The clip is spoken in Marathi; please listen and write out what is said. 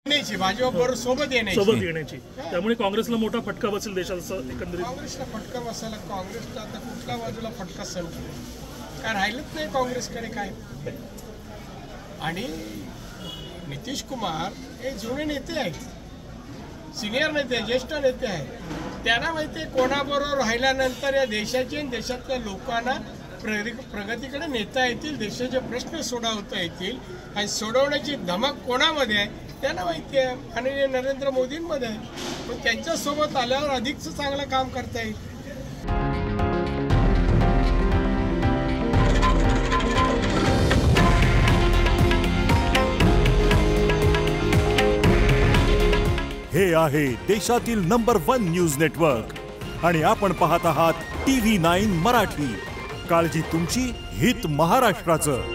भाजपबरोबर सोबत येण्याची त्यामुळे काँग्रेसला मोठा फटका बसेल देशाचा एकंदरीत. काँग्रेसला फटका बसायला काँग्रेसला आता कुठल्या बाजूला फटका संपतो काय राहिलंच नाही काँग्रेसकडे काय. आणि नितीश कुमार हे जुने नेते आहेत, सिनियर नेते, ज्येष्ठ नेते आहेत. त्यांना माहिती आहे कोणाबरोबर राहिल्यानंतर या देशाची आणि देशातल्या लोकांना प्रगतीकडे नेता येतील, देशाचे प्रश्न सोडवता येतील आणि सोडवण्याची धमक कोणामध्ये आहे त्यांना माहिती आहे आणि नरेंद्र मोदींमध्ये आहे. पण त्यांच्यासोबत आल्यावर अधिकच चांगलं काम करता येईल. हे आहे देशातील नंबर 1 न्यूज नेटवर्क आणि आपण पाहत आहात TV9 मराठी. काळजी तुमची, हित महाराष्ट्राचं.